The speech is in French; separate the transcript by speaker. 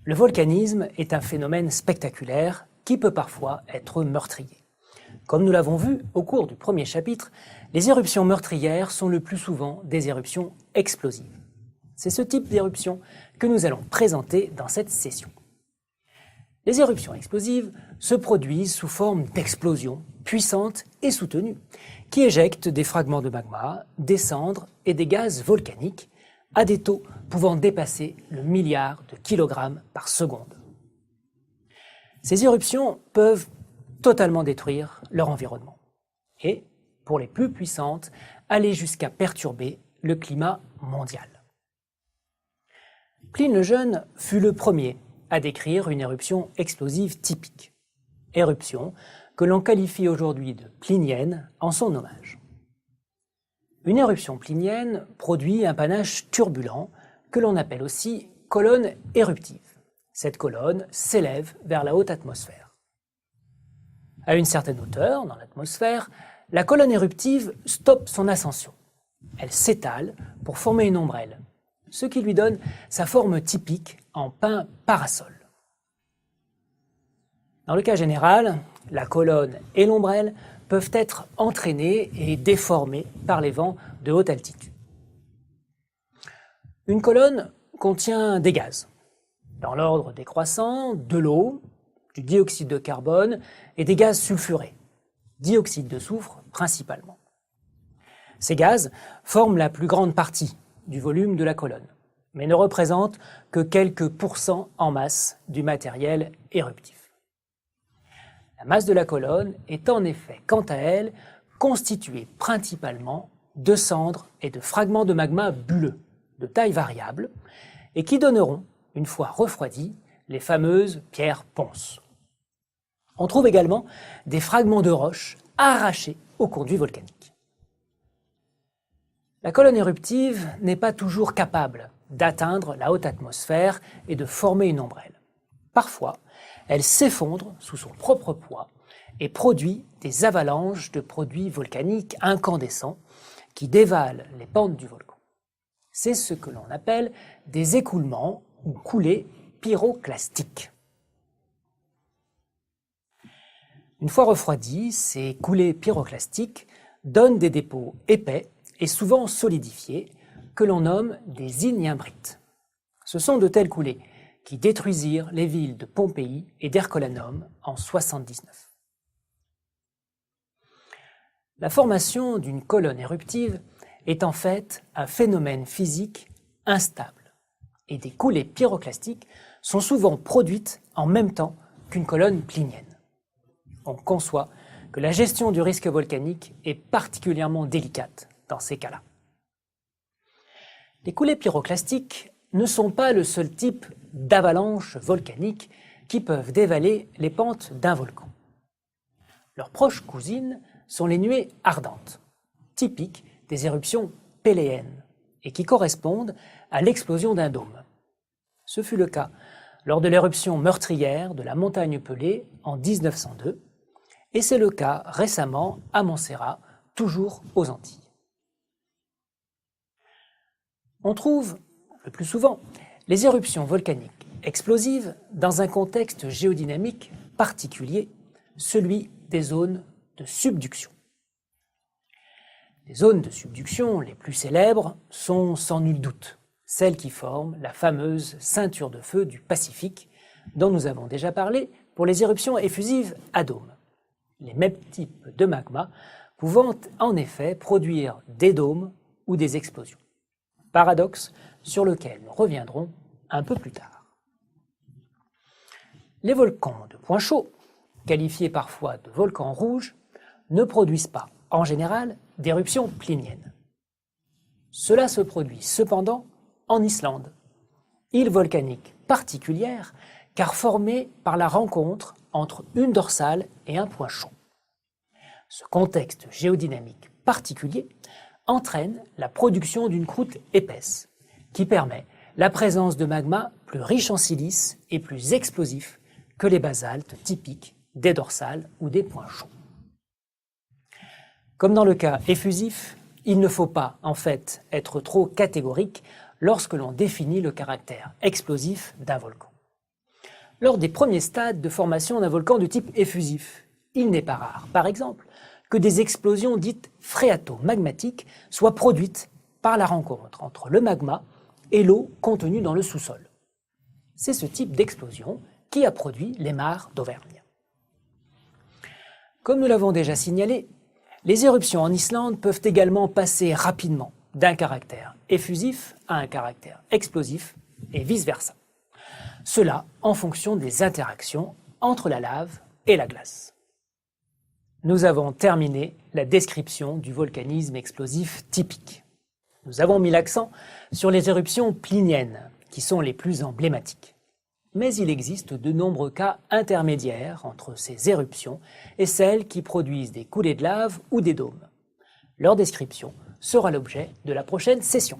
Speaker 1: Le volcanisme est un phénomène spectaculaire qui peut parfois être meurtrier. Comme nous l'avons vu au cours du premier chapitre, les éruptions meurtrières sont le plus souvent des éruptions explosives. C'est ce type d'éruption que nous allons présenter dans cette session. Les éruptions explosives se produisent sous forme d'explosions puissantes et soutenues qui éjectent des fragments de magma, des cendres et des gaz volcaniques à des taux pouvant dépasser le milliard de kilogrammes par seconde. Ces éruptions peuvent totalement détruire leur environnement et, pour les plus puissantes, aller jusqu'à perturber le climat mondial. Pline le Jeune fut le premier à décrire une éruption explosive typique, éruption que l'on qualifie aujourd'hui de plinienne en son hommage. Une éruption plinienne produit un panache turbulent que l'on appelle aussi colonne éruptive. Cette colonne s'élève vers la haute atmosphère. À une certaine hauteur, dans l'atmosphère, la colonne éruptive stoppe son ascension. Elle s'étale pour former une ombrelle, ce qui lui donne sa forme typique en pin parasol. Dans le cas général, la colonne et l'ombrelle peuvent être entraînées et déformées par les vents de haute altitude. Une colonne contient des gaz, dans l'ordre décroissant, de l'eau, du dioxyde de carbone et des gaz sulfurés, dioxyde de soufre principalement. Ces gaz forment la plus grande partie du volume de la colonne, mais ne représentent que quelques pourcents en masse du matériel éruptif. La masse de la colonne est en effet, quant à elle, constituée principalement de cendres et de fragments de magma bulleux, de taille variable, et qui donneront, une fois refroidis, les fameuses pierres ponces. On trouve également des fragments de roches arrachés au conduit volcanique. La colonne éruptive n'est pas toujours capable d'atteindre la haute atmosphère et de former une ombrelle. Parfois, elle s'effondre sous son propre poids et produit des avalanches de produits volcaniques incandescents qui dévalent les pentes du volcan. C'est ce que l'on appelle des écoulements ou coulées pyroclastiques. Une fois refroidis, ces coulées pyroclastiques donnent des dépôts épais et souvent solidifiés que l'on nomme des ignimbrites. Ce sont de telles coulées qui détruisirent les villes de Pompéi et d'Herculaneum en 79. La formation d'une colonne éruptive est en fait un phénomène physique instable et des coulées pyroclastiques sont souvent produites en même temps qu'une colonne plinienne. On conçoit que la gestion du risque volcanique est particulièrement délicate dans ces cas-là. Les coulées pyroclastiques ne sont pas le seul type d'avalanches volcaniques qui peuvent dévaler les pentes d'un volcan. Leurs proches cousines sont les nuées ardentes, typiques des éruptions péléennes et qui correspondent à l'explosion d'un dôme. Ce fut le cas lors de l'éruption meurtrière de la montagne Pelée en 1902 et c'est le cas récemment à Montserrat, toujours aux Antilles. On trouve le plus souvent les éruptions volcaniques explosives dans un contexte géodynamique particulier, celui des zones de subduction. Les zones de subduction les plus célèbres sont sans nul doute celles qui forment la fameuse ceinture de feu du Pacifique dont nous avons déjà parlé pour les éruptions effusives à dôme. Les mêmes types de magma pouvant en effet produire des dômes ou des explosions. Paradoxe sur lequel nous reviendrons un peu plus tard. Les volcans de point chaud, qualifiés parfois de volcans rouges, ne produisent pas, en général, d'éruptions pliniennes. Cela se produit cependant en Islande, île volcanique particulière car formée par la rencontre entre une dorsale et un point chaud. Ce contexte géodynamique particulier entraîne la production d'une croûte épaisse qui permet la présence de magma plus riche en silice et plus explosif que les basaltes typiques des dorsales ou des points chauds. Comme dans le cas effusif, il ne faut pas, en fait, être trop catégorique lorsque l'on définit le caractère explosif d'un volcan. Lors des premiers stades de formation d'un volcan de type effusif, il n'est pas rare, par exemple, que des explosions dites phréato-magmatiques soient produites par la rencontre entre le magma et l'eau contenue dans le sous-sol. C'est ce type d'explosion qui a produit les mares d'Auvergne. Comme nous l'avons déjà signalé, les éruptions en Islande peuvent également passer rapidement d'un caractère effusif à un caractère explosif et vice-versa. Cela en fonction des interactions entre la lave et la glace. Nous avons terminé la description du volcanisme explosif typique. Nous avons mis l'accent sur les éruptions pliniennes, qui sont les plus emblématiques. Mais il existe de nombreux cas intermédiaires entre ces éruptions et celles qui produisent des coulées de lave ou des dômes. Leur description sera l'objet de la prochaine session.